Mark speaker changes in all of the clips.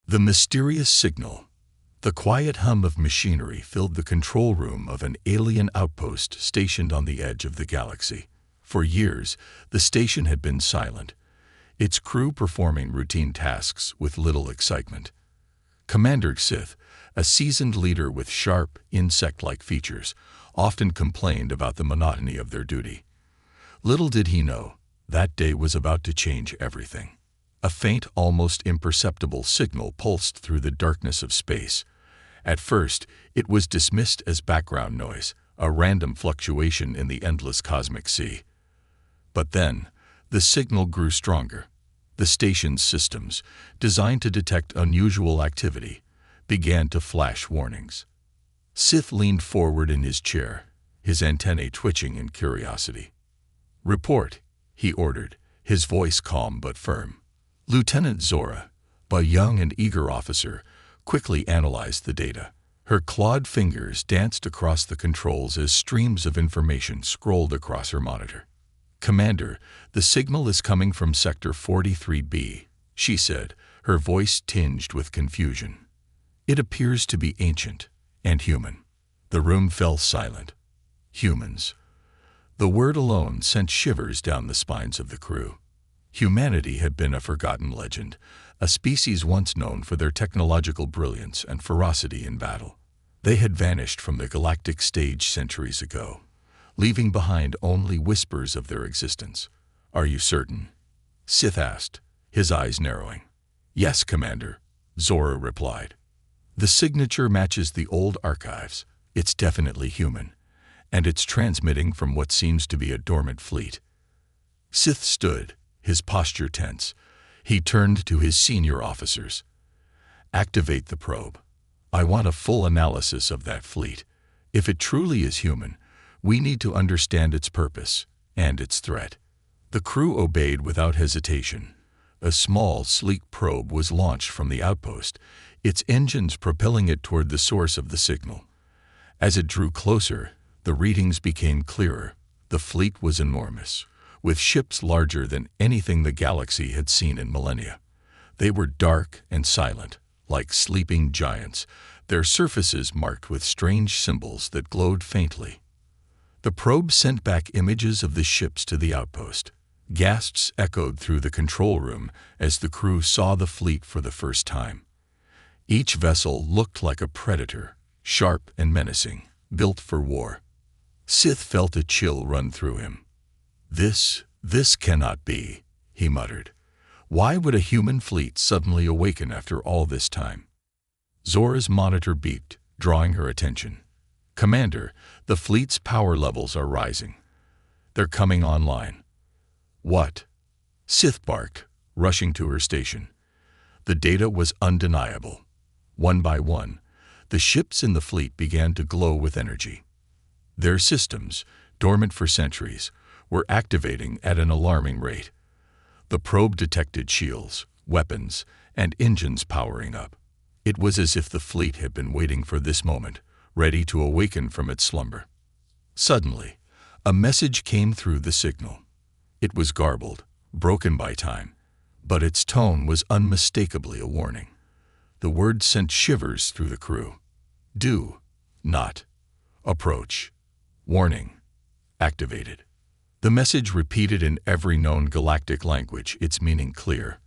Speaker 1: The mysterious signal. The quiet hum of machinery filled the control room of an alien outpost stationed on the edge of the galaxy. For years, the station had been silent, its crew performing routine tasks with little excitement. Commander Sith, a seasoned leader with sharp, insect-like features, often complained about the monotony of their duty. Little did he know, that day was about to change everything. A faint, almost imperceptible signal pulsed through the darkness of space. At first, it was dismissed as background noise, a random fluctuation in the endless cosmic sea. But then, the signal grew stronger. The station's systems, designed to detect unusual activity, began to flash warnings. Sith leaned forward in his chair, his antennae twitching in curiosity. "Report," he ordered, his voice calm but firm. Lieutenant Zora, a young and eager officer, quickly analyzed the data. Her clawed fingers danced across the controls as streams of information scrolled across her monitor. "Commander, the signal is coming from Sector 43B, she said, her voice tinged with confusion. "It appears to be ancient and human." The room fell silent. Humans. The word alone sent shivers down the spines of the crew. Humanity had been a forgotten legend, a species once known for their technological brilliance and ferocity in battle. They had vanished from the galactic stage centuries ago, leaving behind only whispers of their existence. "Are you certain?" Sith asked, his eyes narrowing. "Yes, Commander," Zora replied. "The signature matches the old archives. It's definitely human, and it's transmitting from what seems to be a dormant fleet." Sith stood, his posture tense. He turned to his senior officers. "Activate the probe. I want a full analysis of that fleet. If it truly is human, we need to understand its purpose and its threat." The crew obeyed without hesitation. A small, sleek probe was launched from the outpost, its engines propelling it toward the source of the signal. As it drew closer, the readings became clearer. The fleet was enormous, with ships larger than anything the galaxy had seen in millennia. They were dark and silent, like sleeping giants, their surfaces marked with strange symbols that glowed faintly. The probe sent back images of the ships to the outpost. Gasps echoed through the control room as the crew saw the fleet for the first time. Each vessel looked like a predator, sharp and menacing, built for war. Sith felt a chill run through him. This cannot be," he muttered. "Why would a human fleet suddenly awaken after all this time?" Zora's monitor beeped, drawing her attention. "Commander, the fleet's power levels are rising. They're coming online." "What?" Sith barked, rushing to her station. The data was undeniable. One by one, the ships in the fleet began to glow with energy. Their systems, dormant for centuries, were activating at an alarming rate. The probe detected shields, weapons, and engines powering up. It was as if the fleet had been waiting for this moment, ready to awaken from its slumber. Suddenly, a message came through the signal. It was garbled, broken by time, but its tone was unmistakably a warning. The word sent shivers through the crew. "Do not approach. Warning. Activated." The message repeated in every known galactic language, its meaning clear.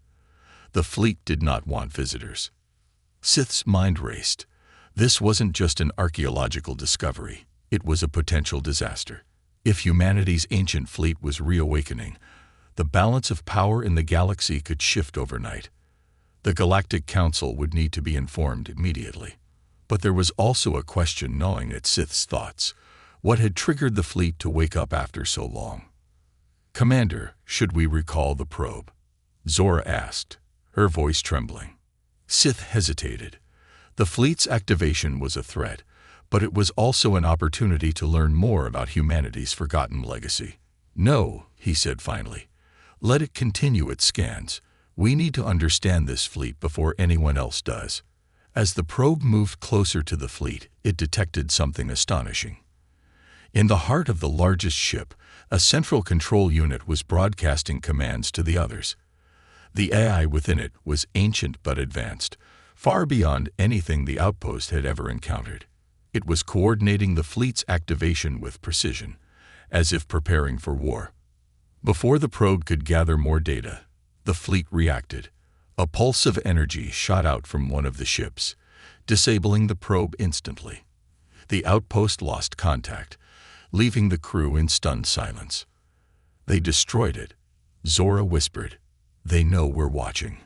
Speaker 1: The fleet did not want visitors. Sith's mind raced. This wasn't just an archaeological discovery. It was a potential disaster. If humanity's ancient fleet was reawakening, the balance of power in the galaxy could shift overnight. The Galactic Council would need to be informed immediately. But there was also a question gnawing at Sith's thoughts. What had triggered the fleet to wake up after so long? "Commander, should we recall the probe?" Zora asked, her voice trembling. Sith hesitated. The fleet's activation was a threat, but it was also an opportunity to learn more about humanity's forgotten legacy. "No," he said finally. "Let it continue its scans. We need to understand this fleet before anyone else does." As the probe moved closer to the fleet, it detected something astonishing. In the heart of the largest ship, a central control unit was broadcasting commands to the others. The AI within it was ancient but advanced, far beyond anything the outpost had ever encountered. It was coordinating the fleet's activation with precision, as if preparing for war. Before the probe could gather more data, the fleet reacted. A pulse of energy shot out from one of the ships, disabling the probe instantly. The outpost lost contact, leaving the crew in stunned silence. "They destroyed it," Zora whispered. "They know we're watching."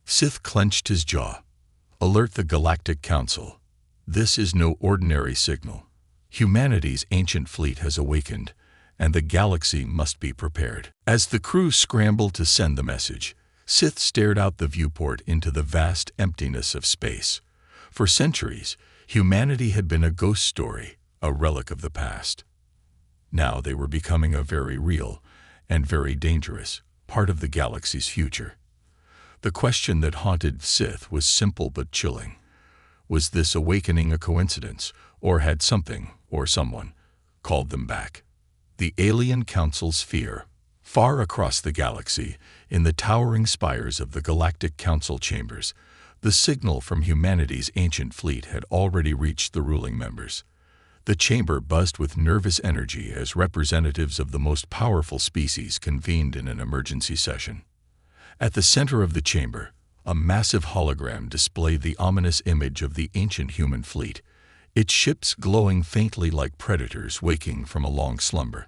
Speaker 1: Sith clenched his jaw. "Alert the Galactic Council. This is no ordinary signal. Humanity's ancient fleet has awakened, and the galaxy must be prepared." As the crew scrambled to send the message, Sith stared out the viewport into the vast emptiness of space. For centuries, humanity had been a ghost story, a relic of the past. Now they were becoming a very real and very dangerous part of the galaxy's future. The question that haunted Sith was simple but chilling. Was this awakening a coincidence, or had something, or someone, called them back? The Alien Council's fear. Far across the galaxy, in the towering spires of the Galactic Council chambers, the signal from humanity's ancient fleet had already reached the ruling members. The chamber buzzed with nervous energy as representatives of the most powerful species convened in an emergency session. At the center of the chamber, a massive hologram displayed the ominous image of the ancient human fleet, its ships glowing faintly like predators waking from a long slumber.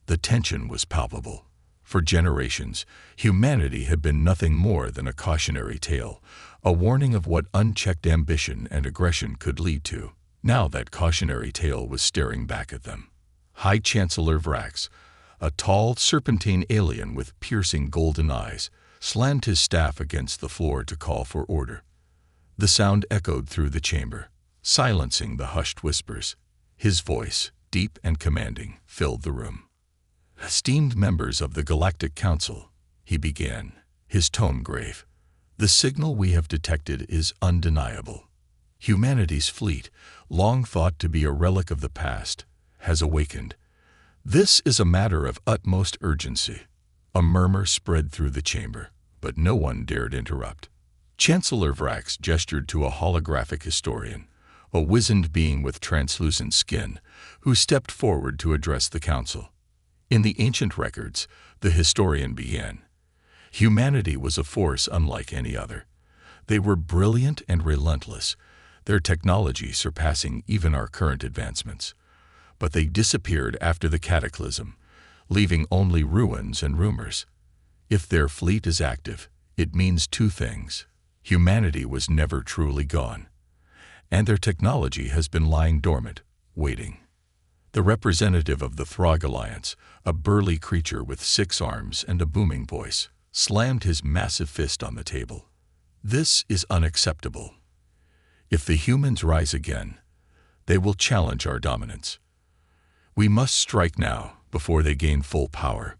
Speaker 1: The tension was palpable. For generations, humanity had been nothing more than a cautionary tale, a warning of what unchecked ambition and aggression could lead to. Now that cautionary tale was staring back at them. High Chancellor Vrax, a tall, serpentine alien with piercing golden eyes, slammed his staff against the floor to call for order. The sound echoed through the chamber, silencing the hushed whispers. His voice, deep and commanding, filled the room. "Esteemed members of the Galactic Council," he began, his tone grave, "the signal we have detected is undeniable. Humanity's fleet, long thought to be a relic of the past, has awakened. This is a matter of utmost urgency." A murmur spread through the chamber, but no one dared interrupt. Chancellor Vrax gestured to a holographic historian, a wizened being with translucent skin, who stepped forward to address the council. In the ancient records, the historian began, humanity was a force unlike any other. They were brilliant and relentless, their technology surpassing even our current advancements. But they disappeared after the cataclysm, leaving only ruins and rumors. If their fleet is active, it means two things. Humanity was never truly gone, and their technology has been lying dormant, waiting. The representative of the Throg Alliance, a burly creature with 6 arms and a booming voice, slammed his massive fist on the table. "This is unacceptable. If the humans rise again, they will challenge our dominance. We must strike now, before they gain full power."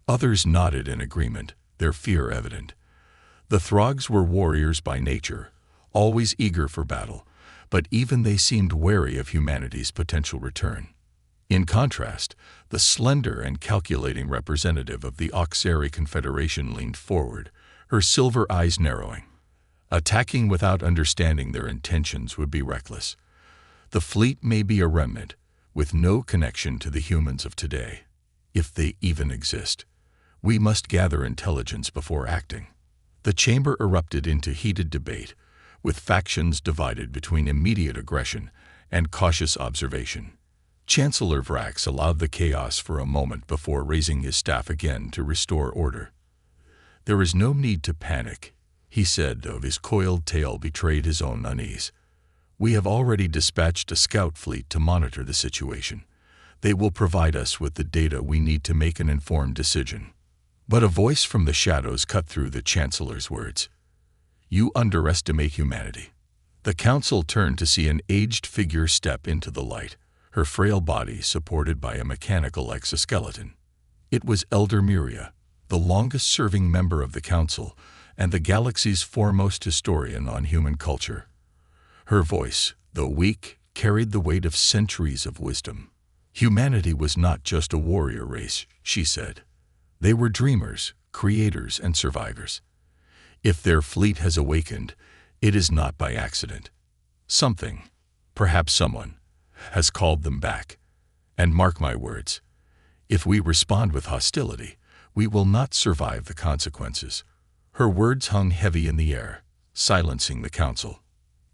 Speaker 1: Others nodded in agreement, their fear evident. The Throgs were warriors by nature, always eager for battle, but even they seemed wary of humanity's potential return. In contrast, the slender and calculating representative of the Oxeri Confederation leaned forward, her silver eyes narrowing. Attacking without understanding their intentions would be reckless. The fleet may be a remnant, with no connection to the humans of today, if they even exist. We must gather intelligence before acting. The chamber erupted into heated debate, with factions divided between immediate aggression and cautious observation. Chancellor Vrax allowed the chaos for a moment before raising his staff again to restore order. "There is no need to panic," he said, though his coiled tail betrayed his own unease. "We have already dispatched a scout fleet to monitor the situation. They will provide us with the data we need to make an informed decision." But a voice from the shadows cut through the Chancellor's words. "You underestimate humanity." The council turned to see an aged figure step into the light, her frail body supported by a mechanical exoskeleton. It was Elder Miria, the longest-serving member of the council and the galaxy's foremost historian on human culture. Her voice, though weak, carried the weight of centuries of wisdom. "Humanity was not just a warrior race," she said. "They were dreamers, creators, and survivors. If their fleet has awakened, It is not by accident. Something, perhaps someone, has called them back. And mark my words, if we respond with hostility, we will not survive the consequences. Her words hung heavy in the air, silencing the council.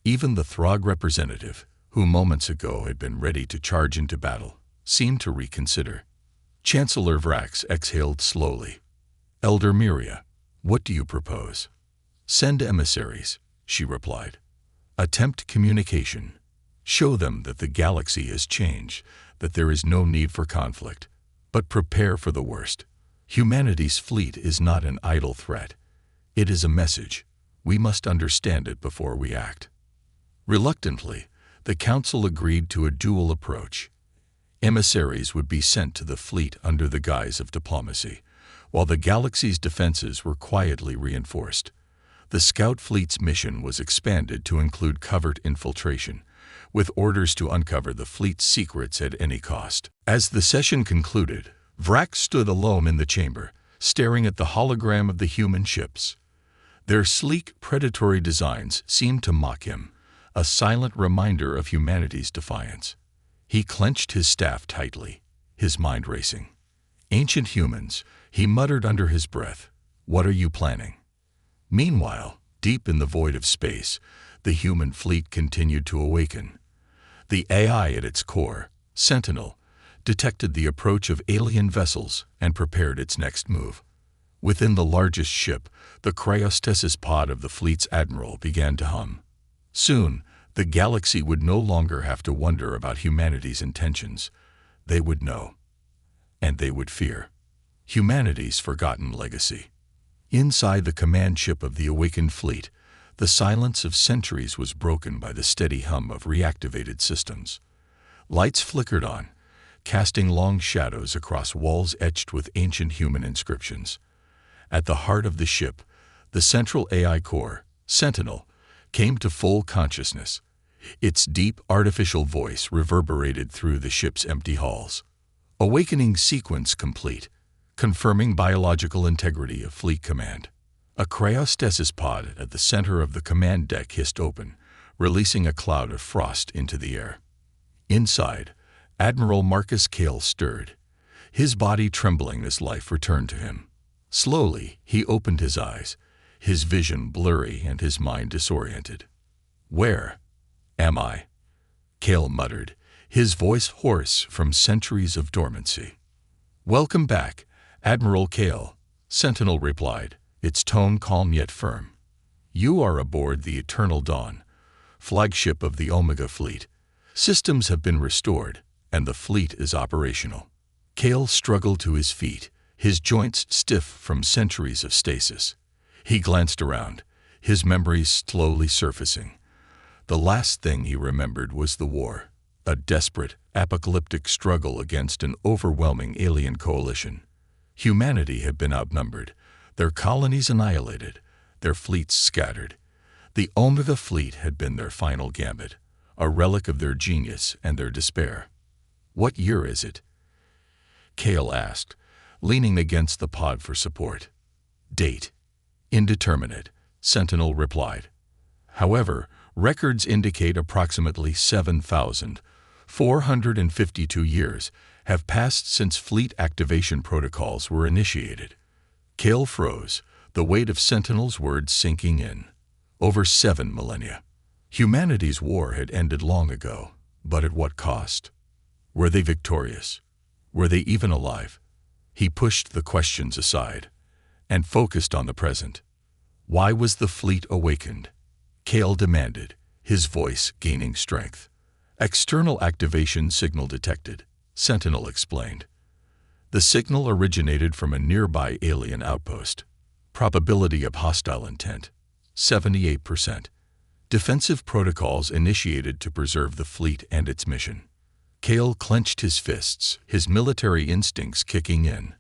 Speaker 1: Even the Throg representative, who moments ago had been ready to charge into battle, seemed to reconsider. Chancellor Vrax exhaled slowly. Elder Miria, what do you propose? Send emissaries, she replied. Attempt communication. Show them that the galaxy has changed, that there is no need for conflict. But prepare for the worst. Humanity's fleet is not an idle threat. It is a message. We must understand it before we act. Reluctantly, the Council agreed to a dual approach. Emissaries would be sent to the fleet under the guise of diplomacy, while the galaxy's defenses were quietly reinforced. The Scout Fleet's mission was expanded to include covert infiltration, with orders to uncover the fleet's secrets at any cost. As the session concluded, Vrax stood alone in the chamber, staring at the hologram of the human ships. Their sleek, predatory designs seemed to mock him, a silent reminder of humanity's defiance. He clenched his staff tightly, his mind racing. Ancient humans, he muttered under his breath, what are you planning? Meanwhile, deep in the void of space, the human fleet continued to awaken. The AI at its core, Sentinel, detected the approach of alien vessels and prepared its next move. Within the largest ship, the cryostasis pod of the fleet's admiral began to hum. Soon, the galaxy would no longer have to wonder about humanity's intentions. They would know. And they would fear. Humanity's forgotten legacy. Inside the command ship of the awakened fleet, the silence of centuries was broken by the steady hum of reactivated systems. Lights flickered on, casting long shadows across walls etched with ancient human inscriptions. At the heart of the ship, the central AI core, Sentinel, came to full consciousness. Its deep, artificial voice reverberated through the ship's empty halls. Awakening sequence complete, confirming biological integrity of Fleet Command. A cryostasis pod at the center of the command deck hissed open, releasing a cloud of frost into the air. Inside, Admiral Marcus Cale stirred, his body trembling as life returned to him. Slowly, he opened his eyes, his vision blurry and his mind disoriented. Where am I? Cale muttered, his voice hoarse from centuries of dormancy. Welcome back, Admiral Cale, Sentinel replied, its tone calm yet firm. You are aboard the Eternal Dawn, flagship of the Omega Fleet. Systems have been restored, and the fleet is operational. Cale struggled to his feet, his joints stiff from centuries of stasis. He glanced around, his memories slowly surfacing. The last thing he remembered was the war, a desperate, apocalyptic struggle against an overwhelming alien coalition. Humanity had been outnumbered, their colonies annihilated, their fleets scattered. The Omega Fleet had been their final gambit, a relic of their genius and their despair. What year is it? Cale asked, leaning against the pod for support. Date. Indeterminate, Sentinel replied. However, records indicate approximately 7,452 years have passed since fleet activation protocols were initiated. Cale froze, the weight of Sentinel's words sinking in. Over 7 millennia. Humanity's war had ended long ago, but at what cost? Were they victorious? Were they even alive? He pushed the questions aside and focused on the present. Why was the fleet awakened? Cale demanded, his voice gaining strength. External activation signal detected, Sentinel explained. The signal originated from a nearby alien outpost. Probability of hostile intent, 78%. Defensive protocols initiated to preserve the fleet and its mission. Cale clenched his fists, his military instincts kicking in.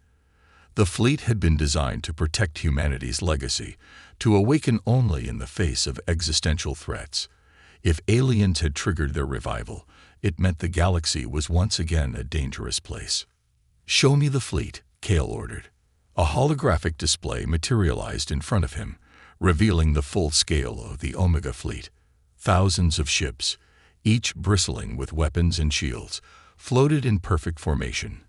Speaker 1: The fleet had been designed to protect humanity's legacy, to awaken only in the face of existential threats. If aliens had triggered their revival, it meant the galaxy was once again a dangerous place. Show me the fleet, Cale ordered. A holographic display materialized in front of him, revealing the full scale of the Omega fleet. Thousands of ships, each bristling with weapons and shields, floated in perfect formation.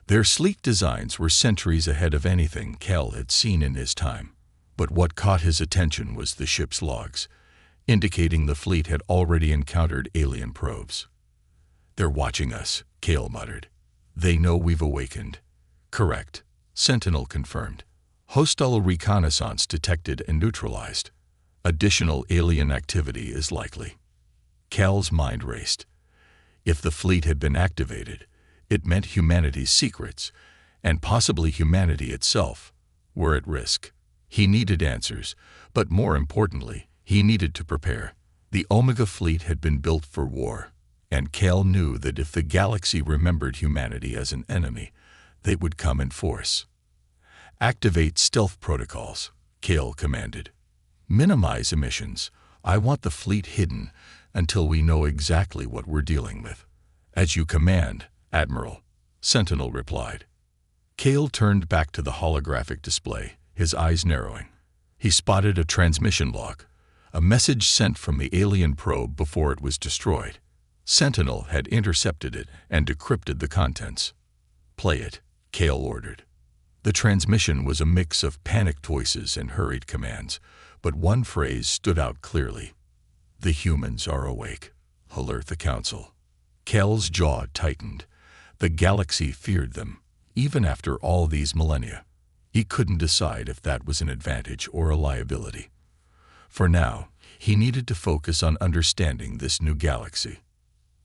Speaker 1: Their sleek designs were centuries ahead of anything Cal had seen in his time. But what caught his attention was the ship's logs, indicating the fleet had already encountered alien probes. "They're watching us," Cale muttered. "They know we've awakened." "Correct," Sentinel confirmed. "Hostile reconnaissance detected and neutralized. Additional alien activity is likely." Cal's mind raced. If the fleet had been activated, it meant humanity's secrets, and possibly humanity itself, were at risk. He needed answers, but more importantly, he needed to prepare. The Omega fleet had been built for war, and Cal knew that if the galaxy remembered humanity as an enemy, they would come in force. "Activate stealth protocols," Cal commanded. "Minimize emissions. I want the fleet hidden until we know exactly what we're dealing with." "As you command, Admiral," Sentinel replied. Cal turned back to the holographic display, his eyes narrowing. He spotted a transmission log, a message sent from the alien probe before it was destroyed. Sentinel had intercepted it and decrypted the contents. "Play it," Cal ordered. The transmission was a mix of panicked voices and hurried commands, but one phrase stood out clearly. "The humans are awake. Alert the Council." Cal's jaw tightened. The galaxy feared them, even after all these millennia. He couldn't decide if that was an advantage or a liability. For now, he needed to focus on understanding this new galaxy.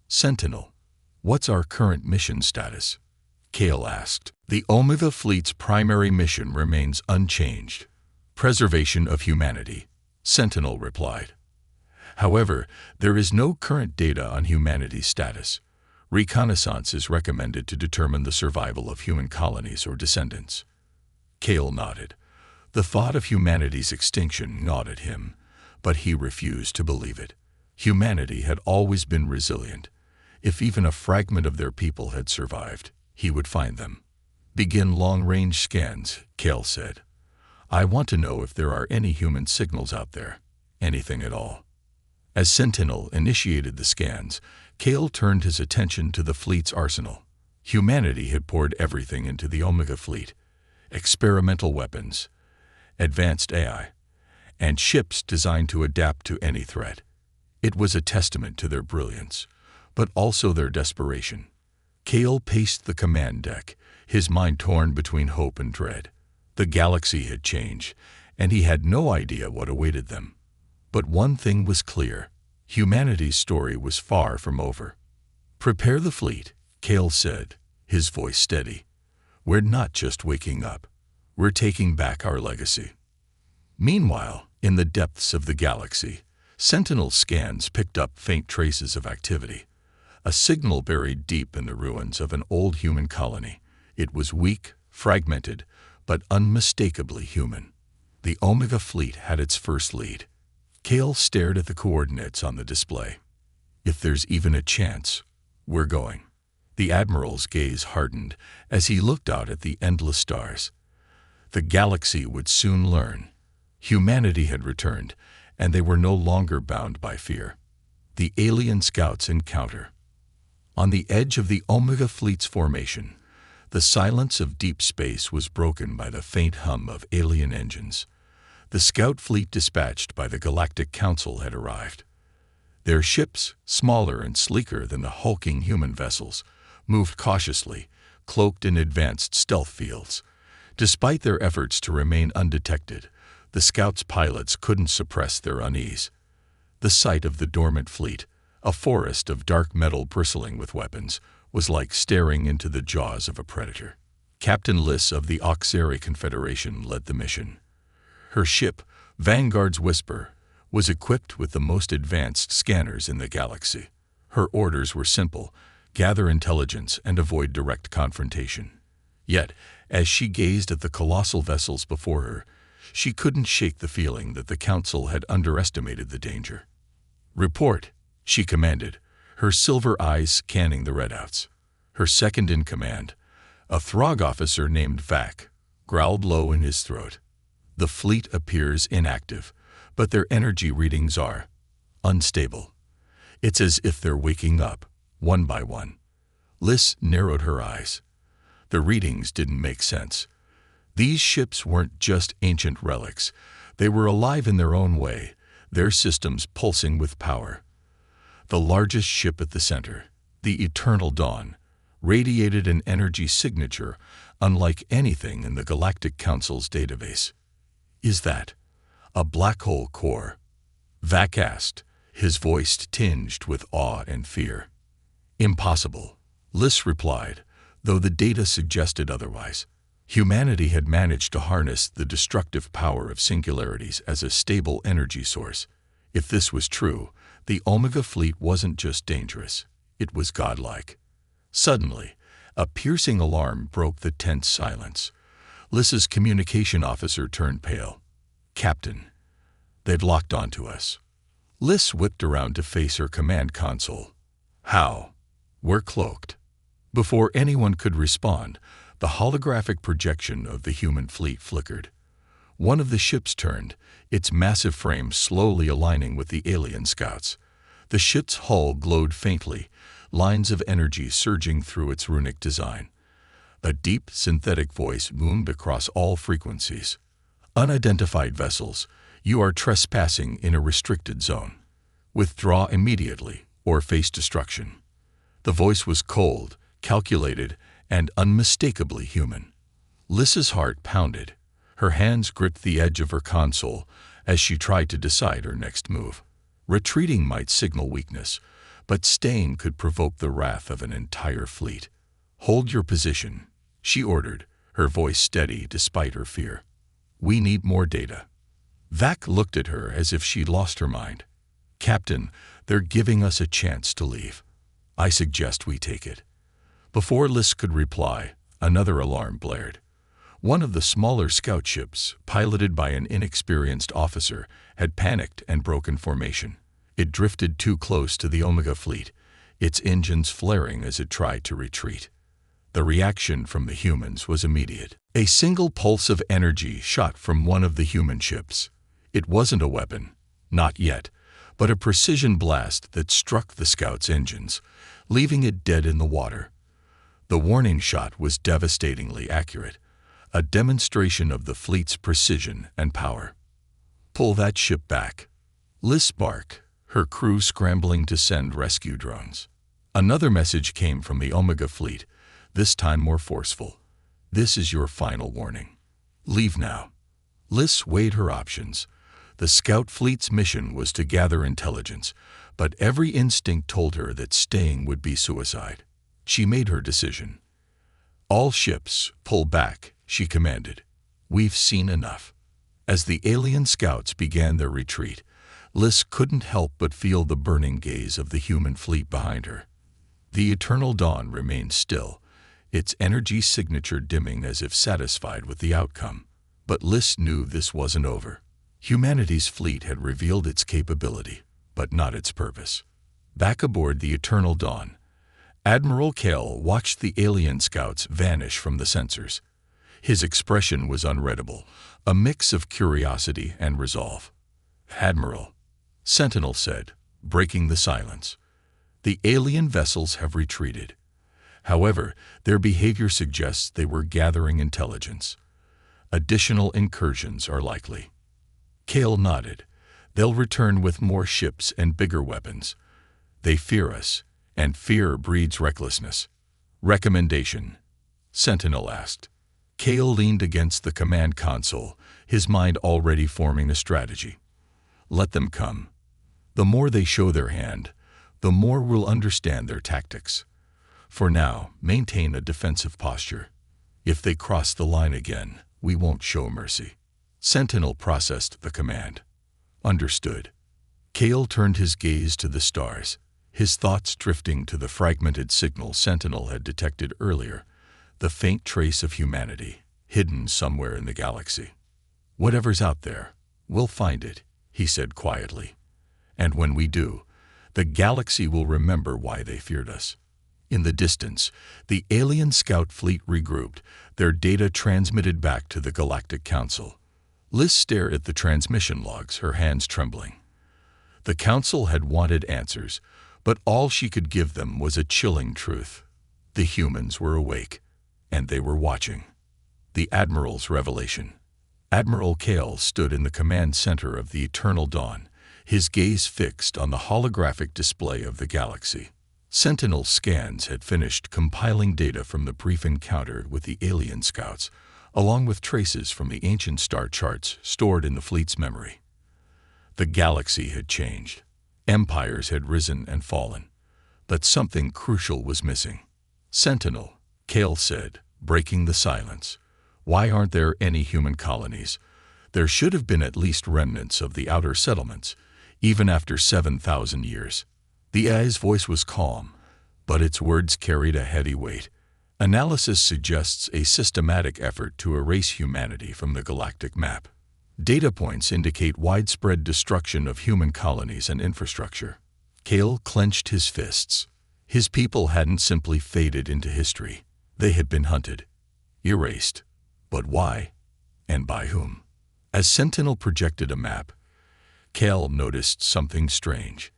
Speaker 1: "Sentinel, what's our current mission status?" Cal asked. "The Omega fleet's primary mission remains unchanged. Preservation of humanity," Sentinel replied. "However, there is no current data on humanity's status. Reconnaissance is recommended to determine the survival of human colonies or descendants." Cal nodded. The thought of humanity's extinction gnawed at him, but he refused to believe it. Humanity had always been resilient. If even a fragment of their people had survived, he would find them. "Begin long-range scans," Cal said. "I want to know if there are any human signals out there, anything at all." As Sentinel initiated the scans, Cal turned his attention to the fleet's arsenal. Humanity had poured everything into the Omega fleet: experimental weapons, advanced AI, and ships designed to adapt to any threat. It was a testament to their brilliance, but also their desperation. Cal paced the command deck, his mind torn between hope and dread. The galaxy had changed, and he had no idea what awaited them. But one thing was clear: humanity's story was far from over. "Prepare the fleet," Cal said, his voice steady. "We're not just waking up. We're taking back our legacy." Meanwhile, in the depths of the galaxy, Sentinel scans picked up faint traces of activity. A signal buried deep in the ruins of an old human colony. It was weak, fragmented, but unmistakably human. The Omega fleet had its first lead. Cal stared at the coordinates on the display. "If there's even a chance, we're going." The Admiral's gaze hardened as he looked out at the endless stars. The galaxy would soon learn. Humanity had returned, and they were no longer bound by fear. The alien scouts encounter. On the edge of the Omega fleet's formation, the silence of deep space was broken by the faint hum of alien engines. The scout fleet dispatched by the Galactic Council had arrived. Their ships, smaller and sleeker than the hulking human vessels, moved cautiously, cloaked in advanced stealth fields. Despite their efforts to remain undetected, the scouts' pilots couldn't suppress their unease. The sight of the dormant fleet, a forest of dark metal bristling with weapons, was like staring into the jaws of a predator. Captain Liss of the Oxeri Confederation led the mission. Her ship, Vanguard's Whisper, was equipped with the most advanced scanners in the galaxy. Her orders were simple: gather intelligence and avoid direct confrontation. Yet, as she gazed at the colossal vessels before her, she couldn't shake the feeling that the Council had underestimated the danger. "Report," she commanded, her silver eyes scanning the readouts. Her second-in-command, a Throg officer named Vac, growled low in his throat. The fleet appears inactive, but their energy readings are unstable. It's as if they're waking up, one by one. Liz narrowed her eyes. The readings didn't make sense. These ships weren't just ancient relics. They were alive in their own way, their systems pulsing with power. The largest ship at the center, the Eternal Dawn, radiated an energy signature unlike anything in the Galactic Council's database. Is that a black hole core? Vac asked, his voice tinged with awe and fear. Impossible, Liz replied, though the data suggested otherwise. Humanity had managed to harness the destructive power of singularities as a stable energy source. If this was true, the Omega fleet wasn't just dangerous, it was godlike. Suddenly, a piercing alarm broke the tense silence. Liz's communication officer turned pale. Captain, they've locked onto us. Liz whipped around to face her command console. How? We're cloaked. Before anyone could respond, the holographic projection of the human fleet flickered. One of the ships turned, its massive frame slowly aligning with the alien scouts. The ship's hull glowed faintly, lines of energy surging through its runic design. A deep, synthetic voice boomed across all frequencies. Unidentified vessels, you are trespassing in a restricted zone. Withdraw immediately, or face destruction. The voice was cold, calculated, and unmistakably human. Liz's heart pounded. Her hands gripped the edge of her console as she tried to decide her next move. Retreating might signal weakness, but staying could provoke the wrath of an entire fleet. Hold your position, she ordered, her voice steady despite her fear. We need more data. Vac looked at her as if she'd lost her mind. Captain, they're giving us a chance to leave. I suggest we take it. Before Liz could reply, another alarm blared. One of the smaller scout ships, piloted by an inexperienced officer, had panicked and broken formation. It drifted too close to the Omega fleet, its engines flaring as it tried to retreat. The reaction from the humans was immediate. A single pulse of energy shot from one of the human ships. It wasn't a weapon, not yet, but a precision blast that struck the scout's engines, leaving it dead in the water. The warning shot was devastatingly accurate, a demonstration of the fleet's precision and power. Pull that ship back. Liz barked, her crew scrambling to send rescue drones. Another message came from the Omega fleet, this time more forceful. This is your final warning. Leave now. Liz weighed her options. The scout fleet's mission was to gather intelligence, but every instinct told her that staying would be suicide. She made her decision. All ships, pull back, she commanded. We've seen enough. As the alien scouts began their retreat, Liz couldn't help but feel the burning gaze of the human fleet behind her. The Eternal Dawn remained still, its energy signature dimming as if satisfied with the outcome. But Liz knew this wasn't over. Humanity's fleet had revealed its capability, but not its purpose. Back aboard the Eternal Dawn, Admiral Kale watched the alien scouts vanish from the sensors. His expression was unreadable, a mix of curiosity and resolve. Admiral, Sentinel said, breaking the silence. The alien vessels have retreated. However, their behavior suggests they were gathering intelligence. Additional incursions are likely. Kale nodded. They'll return with more ships and bigger weapons. They fear us, and fear breeds recklessness. Recommendation? Sentinel asked. Kale leaned against the command console, his mind already forming a strategy. Let them come. The more they show their hand, the more we'll understand their tactics. For now, maintain a defensive posture. If they cross the line again, we won't show mercy. Sentinel processed the command. Understood. Kale turned his gaze to the stars, his thoughts drifting to the fragmented signal Sentinel had detected earlier, the faint trace of humanity, hidden somewhere in the galaxy. Whatever's out there, we'll find it, he said quietly. And when we do, the galaxy will remember why they feared us. In the distance, the alien scout fleet regrouped, their data transmitted back to the Galactic Council. Liz stared at the transmission logs, her hands trembling. The council had wanted answers, but all she could give them was a chilling truth. The humans were awake, and they were watching. The Admiral's revelation. Admiral Kale stood in the command center of the Eternal Dawn, his gaze fixed on the holographic display of the galaxy. Sentinel scans had finished compiling data from the brief encounter with the alien scouts, along with traces from the ancient star charts stored in the fleet's memory. The galaxy had changed. Empires had risen and fallen, but something crucial was missing. "Sentinel," Kale said, breaking the silence. "Why aren't there any human colonies? There should have been at least remnants of the outer settlements, even after 7,000 years. The AI's voice was calm, but its words carried a heavy weight. Analysis suggests a systematic effort to erase humanity from the galactic map. Data points indicate widespread destruction of human colonies and infrastructure. Kale clenched his fists. His people hadn't simply faded into history. They had been hunted, erased. But why? And by whom? As Sentinel projected a map, Kale noticed something strange.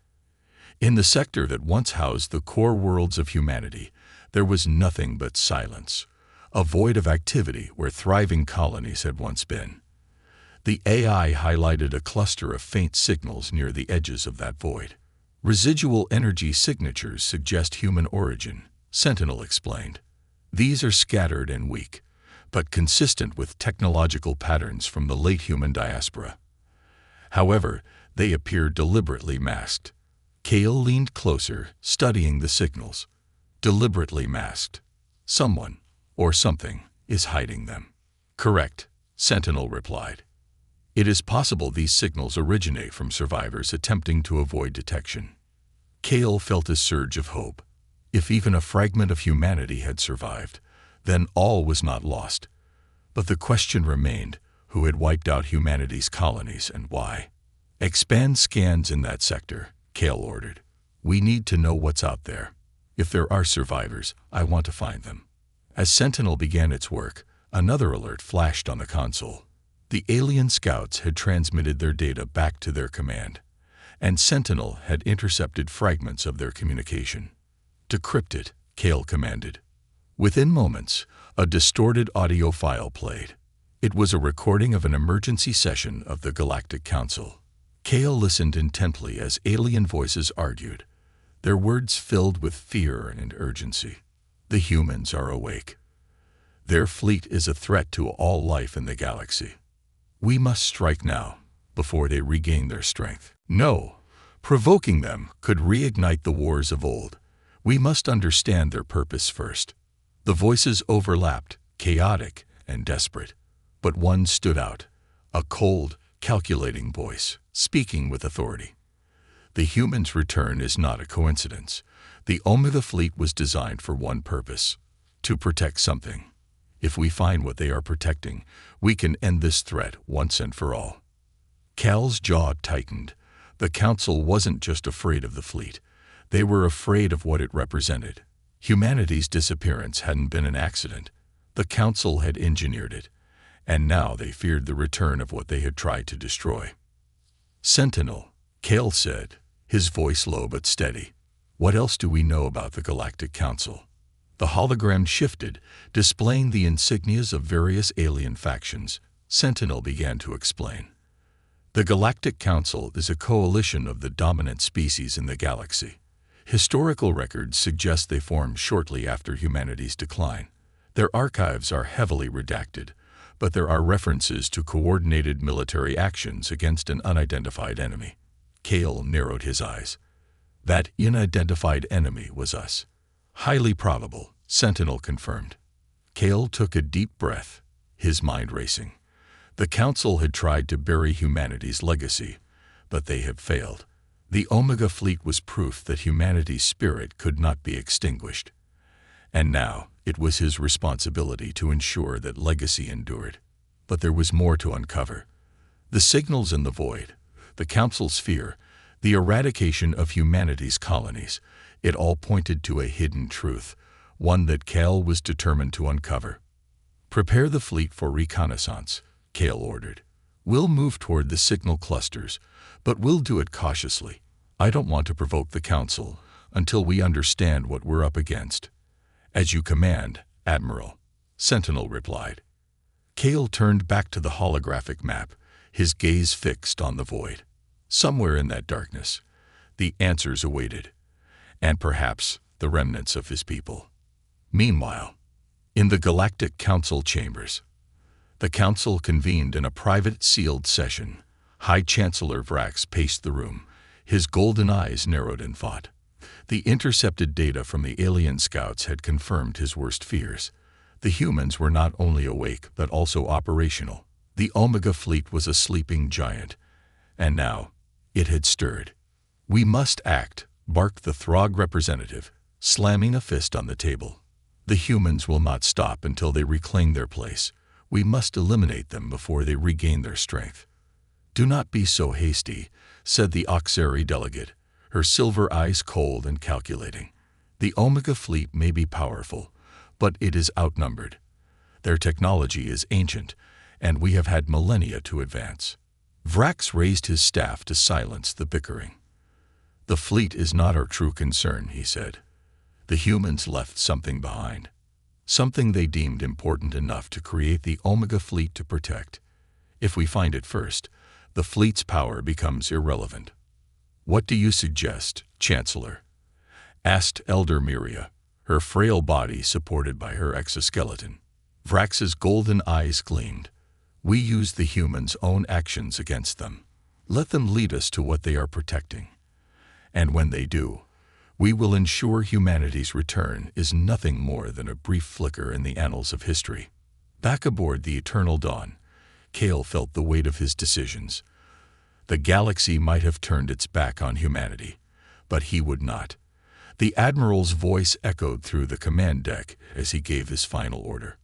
Speaker 1: In the sector that once housed the core worlds of humanity, there was nothing but silence, a void of activity where thriving colonies had once been. The AI highlighted a cluster of faint signals near the edges of that void. Residual energy signatures suggest human origin, Sentinel explained. These are scattered and weak, but consistent with technological patterns from the late human diaspora. However, they appear deliberately masked. Kale leaned closer, studying the signals. Deliberately masked. Someone, or something, is hiding them. "Correct," Sentinel replied. "It is possible these signals originate from survivors attempting to avoid detection." Kale felt a surge of hope. If even a fragment of humanity had survived, then all was not lost. But the question remained, who had wiped out humanity's colonies and why? "Expand scans in that sector," Kale ordered. "We need to know what's out there. If there are survivors, I want to find them." As Sentinel began its work, another alert flashed on the console. The alien scouts had transmitted their data back to their command, and Sentinel had intercepted fragments of their communication. "Decrypt it," Kale commanded. Within moments, a distorted audio file played. It was a recording of an emergency session of the Galactic Council. Kale listened intently as alien voices argued, their words filled with fear and urgency. "The humans are awake. Their fleet is a threat to all life in the galaxy. We must strike now, before they regain their strength. No, provoking them could reignite the wars of old. We must understand their purpose first." The voices overlapped, chaotic and desperate, but one stood out, a cold, calculating voice, speaking with authority. "The humans' return is not a coincidence. The Omega fleet was designed for one purpose, to protect something. If we find what they are protecting, we can end this threat once and for all." Cal's jaw tightened. The Council wasn't just afraid of the fleet. They were afraid of what it represented. Humanity's disappearance hadn't been an accident. The Council had engineered it, and now they feared the return of what they had tried to destroy. "Sentinel," Kale said, his voice low but steady. "What else do we know about the Galactic Council?" The hologram shifted, displaying the insignias of various alien factions. Sentinel began to explain. "The Galactic Council is a coalition of the dominant species in the galaxy. Historical records suggest they formed shortly after humanity's decline. Their archives are heavily redacted, but there are references to coordinated military actions against an unidentified enemy." Kale narrowed his eyes. "That unidentified enemy was us." "Highly probable," Sentinel confirmed. Kale took a deep breath, his mind racing. The Council had tried to bury humanity's legacy, but they had failed. The Omega fleet was proof that humanity's spirit could not be extinguished. And now it was his responsibility to ensure that legacy endured. But there was more to uncover. The signals in the void, the Council's fear, the eradication of humanity's colonies, it all pointed to a hidden truth, one that Kale was determined to uncover. "Prepare the fleet for reconnaissance," Kale ordered. We'll move toward the signal clusters, but we'll do it cautiously. I don't want to provoke the Council until we understand what we're up against." "As you command, Admiral," Sentinel replied. Kale turned back to the holographic map, his gaze fixed on the void. Somewhere in that darkness, the answers awaited, and perhaps the remnants of his people. Meanwhile, in the Galactic Council chambers, the Council convened in a private, sealed session. High Chancellor Vrax paced the room, his golden eyes narrowed in thought. The intercepted data from the alien scouts had confirmed his worst fears. The humans were not only awake but also operational. The Omega fleet was a sleeping giant, and now it had stirred. "We must act," barked the Throg representative, slamming a fist on the table. "The humans will not stop until they reclaim their place. We must eliminate them before they regain their strength." "Do not be so hasty," said the auxiliary delegate, her silver eyes cold and calculating. "The Omega fleet may be powerful, but it is outnumbered. Their technology is ancient, and we have had millennia to advance." Vrax raised his staff to silence the bickering. "The fleet is not our true concern," he said. "The humans left something behind, something they deemed important enough to create the Omega fleet to protect. If we find it first, the fleet's power becomes irrelevant." "What do you suggest, Chancellor?" asked Elder Miria, her frail body supported by her exoskeleton. Vrax's golden eyes gleamed. "We use the humans' own actions against them. Let them lead us to what they are protecting. And when they do, we will ensure humanity's return is nothing more than a brief flicker in the annals of history." Back aboard the Eternal Dawn, Kale felt the weight of his decisions. The galaxy might have turned its back on humanity, but he would not. The Admiral's voice echoed through the command deck as he gave his final order.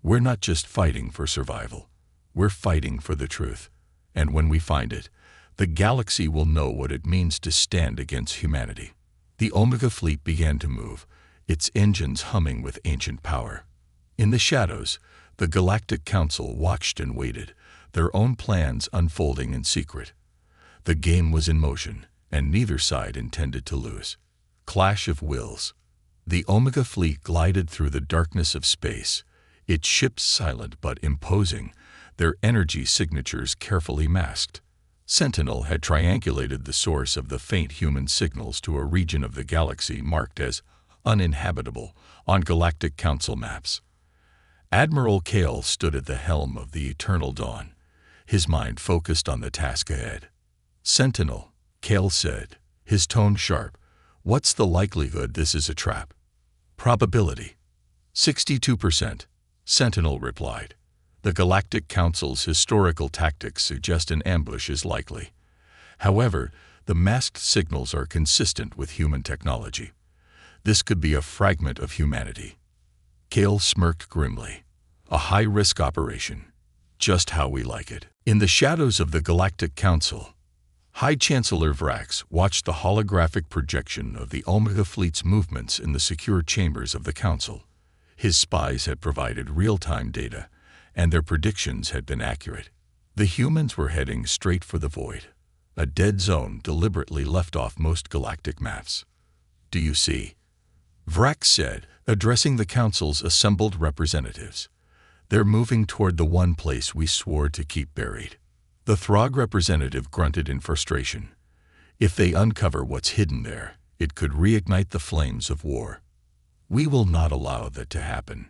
Speaker 1: "We're not just fighting for survival. We're fighting for the truth. And when we find it, the galaxy will know what it means to stand against humanity." The Omega fleet began to move, its engines humming with ancient power. In the shadows, the Galactic Council watched and waited, their own plans unfolding in secret. The game was in motion, and neither side intended to lose. Clash of wills. The Omega fleet glided through the darkness of space, its ships silent but imposing, their energy signatures carefully masked. Sentinel had triangulated the source of the faint human signals to a region of the galaxy marked as uninhabitable on Galactic Council maps. Admiral Kale stood at the helm of the Eternal Dawn, his mind focused on the task ahead. "Sentinel," Kale said, his tone sharp, "what's the likelihood this is a trap?" "Probability. 62%, Sentinel replied. "The Galactic Council's historical tactics suggest an ambush is likely. However, the masked signals are consistent with human technology. This could be a fragment of humanity." Kale smirked grimly. "A high-risk operation. Just how we like it." In the shadows of the Galactic Council, High Chancellor Vrax watched the holographic projection of the Omega fleet's movements in the secure chambers of the Council. His spies had provided real-time data, and their predictions had been accurate. The humans were heading straight for the void, a dead zone deliberately left off most galactic maps. "Do you see?" Vrax said, addressing the Council's assembled representatives. "They're moving toward the one place we swore to keep buried." The Throg representative grunted in frustration. "If they uncover what's hidden there, it could reignite the flames of war." "We will not allow that to happen,"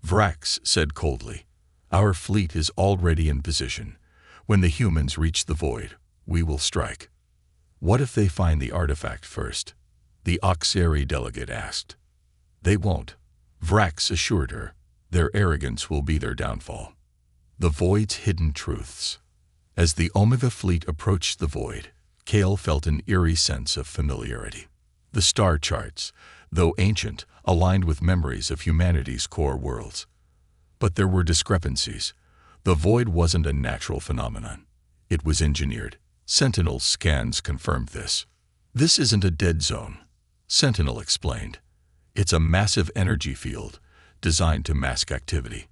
Speaker 1: Vrax said coldly. "Our fleet is already in position. When the humans reach the void, we will strike." "What if they find the artifact first?" the auxiliary delegate asked. "They won't," Vrax assured her. "Their arrogance will be their downfall." The void's hidden truths. As the Omega fleet approached the void, Kale felt an eerie sense of familiarity. The star charts, though ancient, aligned with memories of humanity's core worlds. But there were discrepancies. The void wasn't a natural phenomenon. It was engineered. Sentinel's scans confirmed this. "This isn't a dead zone," Sentinel explained. "It's a massive energy field designed to mask activity.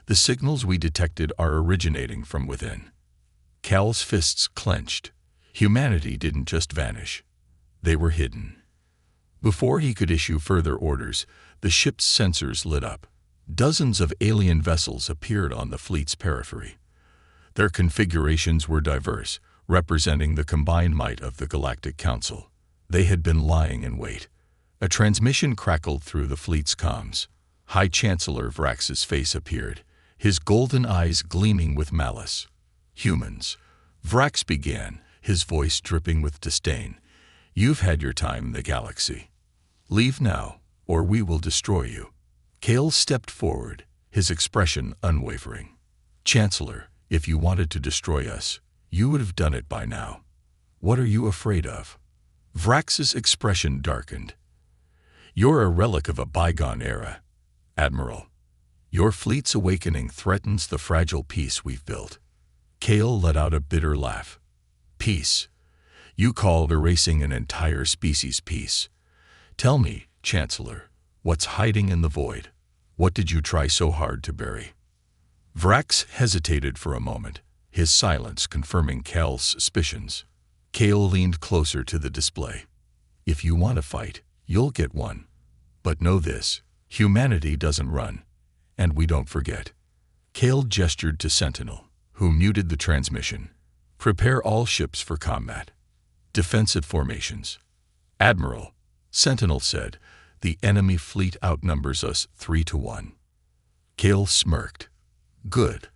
Speaker 1: The signals we detected are originating from within. Cal's fists clenched. Humanity didn't just vanish. They were hidden. Before he could issue further orders, the ship's sensors lit up. Dozens of alien vessels appeared on the fleet's periphery. Their configurations were diverse, representing the combined might of the Galactic Council. They had been lying in wait. A transmission crackled through the fleet's comms. High Chancellor Vrax's face appeared, his golden eyes gleaming with malice. "Humans," Vrax began, his voice dripping with disdain. "You've had your time in the galaxy. Leave now, or we will destroy you." Cal stepped forward, his expression unwavering. "Chancellor, if you wanted to destroy us, you would have done it by now. What are you afraid of?" Vrax's expression darkened. "You're a relic of a bygone era, Admiral. Your fleet's awakening threatens the fragile peace we've built." Cal let out a bitter laugh. "Peace? You call erasing an entire species peace? Tell me, Chancellor, what's hiding in the void? What did you try so hard to bury?" Vrax hesitated for a moment, his silence confirming Cal's suspicions. Cal leaned closer to the display. "If you want to fight, you'll get one. But know this, humanity doesn't run, and we don't forget." Cal gestured to Sentinel, who muted the transmission. "Prepare all ships for combat. Defensive formations." "Admiral," Sentinel said, "the enemy fleet outnumbers us 3-1. Cal smirked. "Good.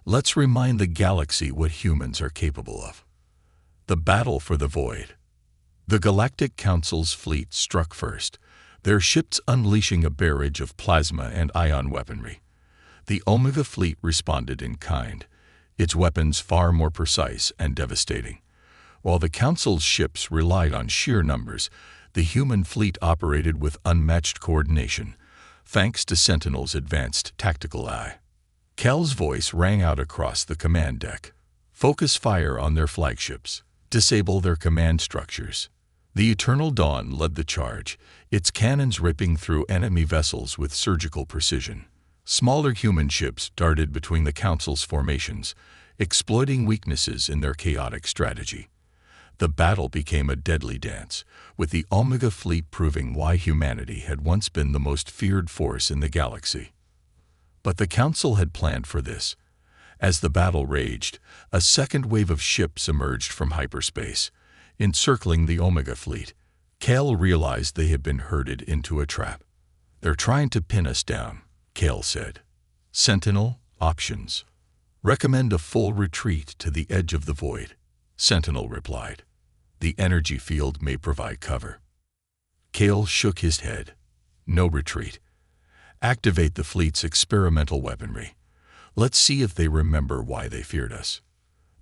Speaker 1: Let's remind the galaxy what humans are capable of." The battle for the void. The Galactic Council's fleet struck first, their ships unleashing a barrage of plasma and ion weaponry. The Omega fleet responded in kind, its weapons far more precise and devastating. While the Council's ships relied on sheer numbers, the human fleet operated with unmatched coordination, thanks to Sentinel's advanced tactical eye. Cal's voice rang out across the command deck. "Focus fire on their flagships. Disable their command structures." The Eternal Dawn led the charge, its cannons ripping through enemy vessels with surgical precision. Smaller human ships darted between the Council's formations, exploiting weaknesses in their chaotic strategy. The battle became a deadly dance, with the Omega fleet proving why humanity had once been the most feared force in the galaxy. But the Council had planned for this. As the battle raged, a second wave of ships emerged from hyperspace, encircling the Omega fleet. Cal realized they had been herded into a trap. "They're trying to pin us down," Cal said. "Sentinel, options." "Recommend a full retreat to the edge of the void," Sentinel replied. "The energy field may provide cover." Cal shook his head. "No retreat. Activate the fleet's experimental weaponry. Let's see if they remember why they feared us."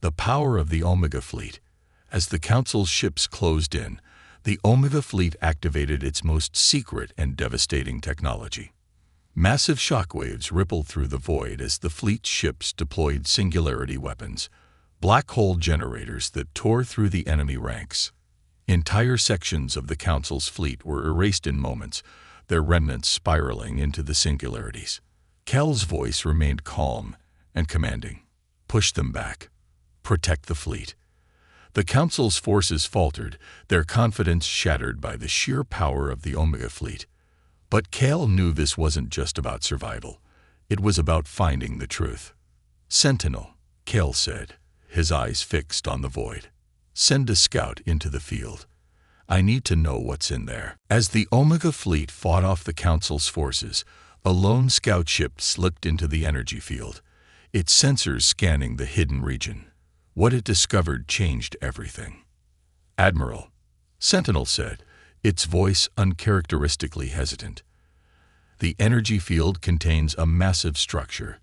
Speaker 1: The power of the Omega fleet. As the Council's ships closed in, the Omega fleet activated its most secret and devastating technology. Massive shockwaves rippled through the void as the fleet's ships deployed singularity weapons, black hole generators that tore through the enemy ranks. Entire sections of the Council's fleet were erased in moments, their remnants spiraling into the singularities. Cal's voice remained calm and commanding. "Push them back. Protect the fleet." The Council's forces faltered, their confidence shattered by the sheer power of the Omega fleet. But Cal knew this wasn't just about survival. It was about finding the truth. "Sentinel," Cal said, his eyes fixed on the void. "Send a scout into the field. I need to know what's in there." As the Omega fleet fought off the Council's forces, a lone scout ship slipped into the energy field, its sensors scanning the hidden region. What it discovered changed everything. "Admiral," Sentinel said, its voice uncharacteristically hesitant. "The energy field contains a massive structure.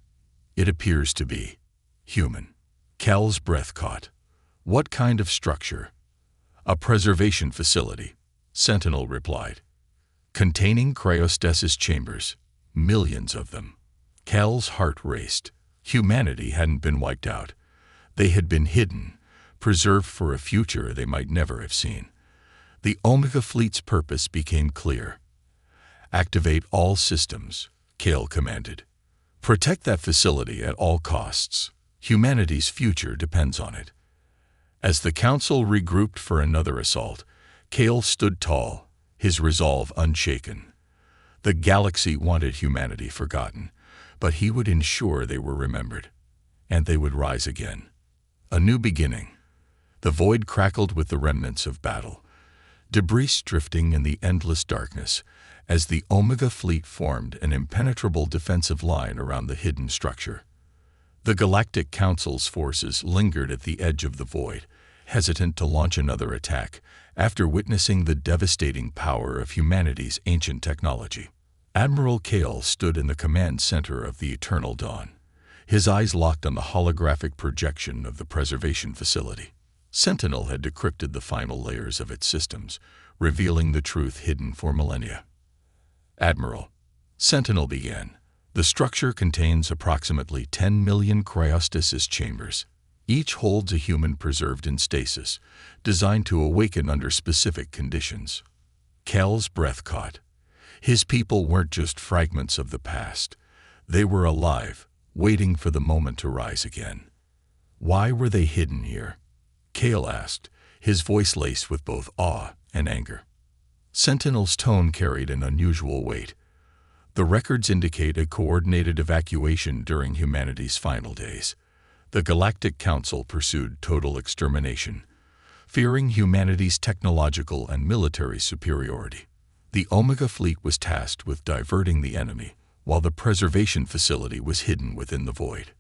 Speaker 1: It appears to be human." Cal's breath caught. "What kind of structure?" "A preservation facility," Sentinel replied. "Containing cryostasis chambers, millions of them." Cal's heart raced. Humanity hadn't been wiped out. They had been hidden, preserved for a future they might never have seen. The Omega fleet's purpose became clear. "Activate all systems," Cal commanded. "Protect that facility at all costs." Humanity's future depends on it. As the Council regrouped for another assault, Kale stood tall, his resolve unshaken. The galaxy wanted humanity forgotten, but he would ensure they were remembered, and they would rise again. A new beginning. The void crackled with the remnants of battle, debris drifting in the endless darkness as the Omega fleet formed an impenetrable defensive line around the hidden structure. The Galactic Council's forces lingered at the edge of the void, hesitant to launch another attack after witnessing the devastating power of humanity's ancient technology. Admiral Kale stood in the command center of the Eternal Dawn, his eyes locked on the holographic projection of the preservation facility. Sentinel had decrypted the final layers of its systems, revealing the truth hidden for millennia. Admiral, Sentinel began. The structure contains approximately 10 million cryostasis chambers. Each holds a human preserved in stasis, designed to awaken under specific conditions. Cal's breath caught. His people weren't just fragments of the past. They were alive, waiting for the moment to rise again. Why were they hidden here? Kale asked, his voice laced with both awe and anger. Sentinel's tone carried an unusual weight. The records indicate a coordinated evacuation during humanity's final days. The Galactic Council pursued total extermination, fearing humanity's technological and military superiority. The Omega fleet was tasked with diverting the enemy, while the preservation facility was hidden within the void.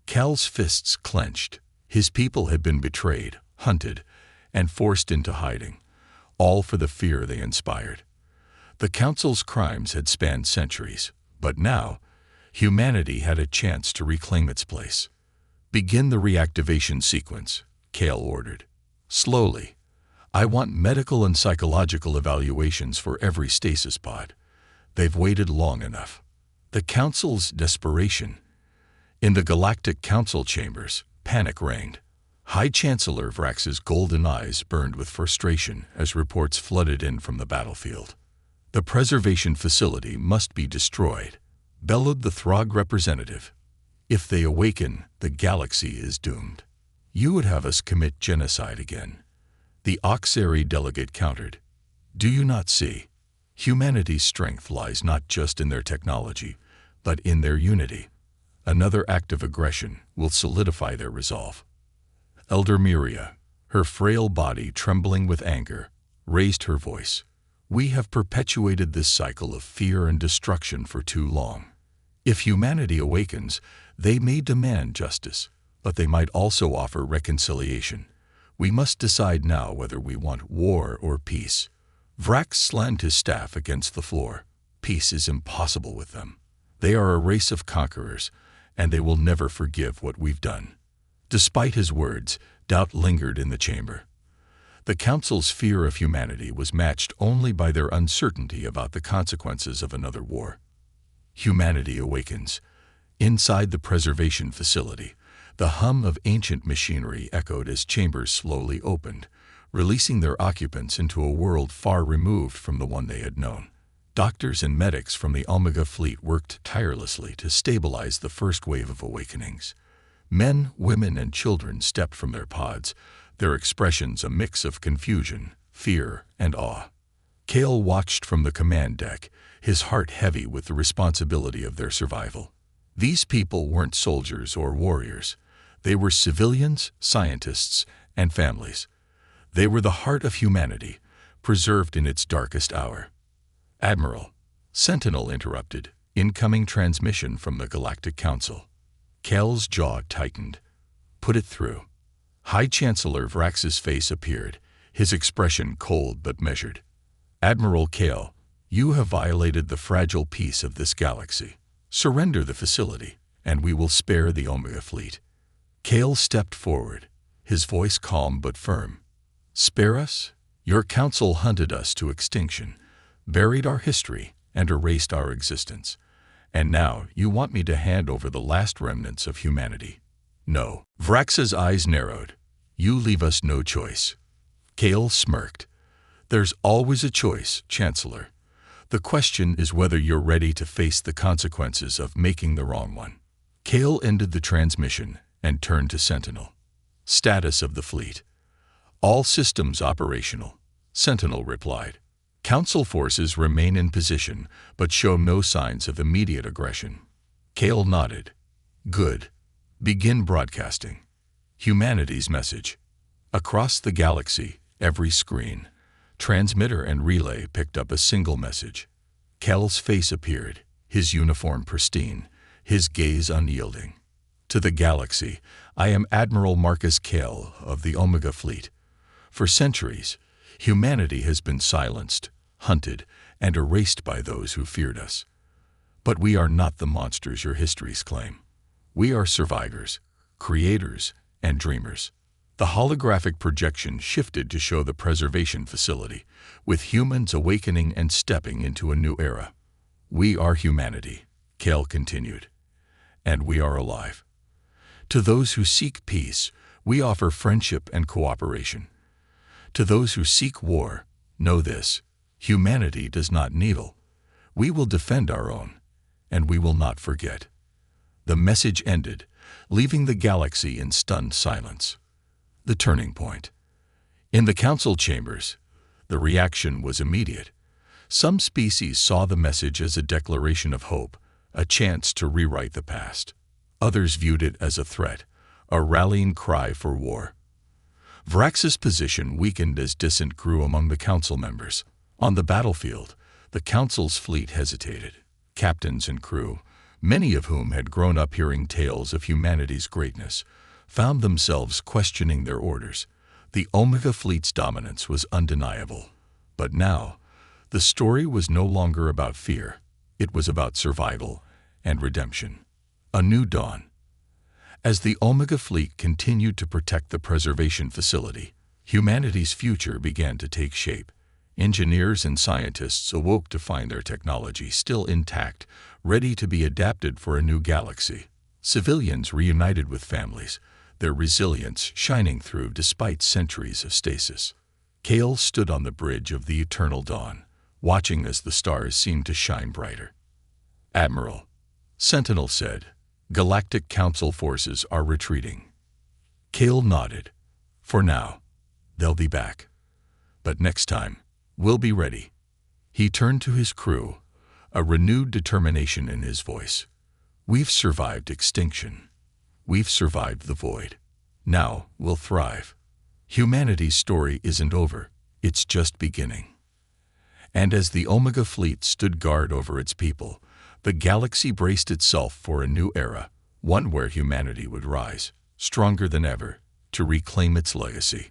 Speaker 1: Cal's fists clenched. His people had been betrayed, hunted, and forced into hiding, all for the fear they inspired. The Council's crimes had spanned centuries, but now, humanity had a chance to reclaim its place. Begin the reactivation sequence, Kale ordered. Slowly. I want medical and psychological evaluations for every stasis pod. They've waited long enough. The Council's desperation. In the Galactic Council chambers, panic reigned. High Chancellor Vrax's golden eyes burned with frustration as reports flooded in from the battlefield. The preservation facility must be destroyed, bellowed the Throg representative. If they awaken, the galaxy is doomed. You would have us commit genocide again. The Oxary delegate countered. Do you not see? Humanity's strength lies not just in their technology, but in their unity. Another act of aggression will solidify their resolve. Elder Miria, her frail body trembling with anger, raised her voice. We have perpetuated this cycle of fear and destruction for too long. If humanity awakens, they may demand justice, but they might also offer reconciliation. We must decide now whether we want war or peace. Vrax slammed his staff against the floor. Peace is impossible with them. They are a race of conquerors, and they will never forgive what we've done. Despite his words, doubt lingered in the chamber. The Council's fear of humanity was matched only by their uncertainty about the consequences of another war. Humanity awakens. Inside the preservation facility, the hum of ancient machinery echoed as chambers slowly opened, releasing their occupants into a world far removed from the one they had known. Doctors and medics from the Omega fleet worked tirelessly to stabilize the first wave of awakenings. Men, women, and children stepped from their pods, their expressions a mix of confusion, fear, and awe. Kale watched from the command deck, his heart heavy with the responsibility of their survival. These people weren't soldiers or warriors. They were civilians, scientists, and families. They were the heart of humanity, preserved in its darkest hour. Admiral, Sentinel interrupted. Incoming transmission from the Galactic Council. Kale's jaw tightened. Put it through. High Chancellor Vrax's face appeared, his expression cold but measured. Admiral Kale, you have violated the fragile peace of this galaxy. Surrender the facility, and we will spare the Omega fleet. Kale stepped forward, his voice calm but firm. Spare us? Your council hunted us to extinction, buried our history, and erased our existence. And now you want me to hand over the last remnants of humanity. No. Vrax's eyes narrowed. You leave us no choice. Kale smirked. There's always a choice, Chancellor. The question is whether you're ready to face the consequences of making the wrong one. Kale ended the transmission, and turned to Sentinel. Status of the fleet. All systems operational, Sentinel replied. Council forces remain in position, but show no signs of immediate aggression. Kale nodded. Good. Begin broadcasting. Humanity's message. Across the galaxy, every screen, transmitter and relay picked up a single message. Kale's face appeared, his uniform pristine, his gaze unyielding. To the galaxy, I am Admiral Marcus Kale of the Omega Fleet. For centuries, humanity has been silenced, hunted, and erased by those who feared us. But we are not the monsters your histories claim. We are survivors, creators, and dreamers. The holographic projection shifted to show the preservation facility, with humans awakening and stepping into a new era. We are humanity, Kale continued, and we are alive. To those who seek peace, we offer friendship and cooperation. To those who seek war, know this: humanity does not kneel. We will defend our own, and we will not forget. The message ended, leaving the galaxy in stunned silence. The turning point. In the council chambers, the reaction was immediate. Some species saw the message as a declaration of hope, a chance to rewrite the past. Others viewed it as a threat, a rallying cry for war. Vrax's position weakened as dissent grew among the council members. On the battlefield, the council's fleet hesitated. Captains and crew, many of whom had grown up hearing tales of humanity's greatness, found themselves questioning their orders. The Omega Fleet's dominance was undeniable. But now, the story was no longer about fear. It was about survival and redemption. A new dawn. As the Omega Fleet continued to protect the preservation facility, humanity's future began to take shape. Engineers and scientists awoke to find their technology still intact, ready to be adapted for a new galaxy. Civilians reunited with families, their resilience shining through despite centuries of stasis. Kale stood on the bridge of the eternal dawn, watching as the stars seemed to shine brighter. Admiral, Sentinel said, Galactic Council forces are retreating. Kale nodded. For now, they'll be back. But next time, we'll be ready. He turned to his crew, a renewed determination in his voice. We've survived extinction. We've survived the void. Now we'll thrive. Humanity's story isn't over. It's just beginning. And as the Omega Fleet stood guard over its people, the galaxy braced itself for a new era, one where humanity would rise, stronger than ever, to reclaim its legacy.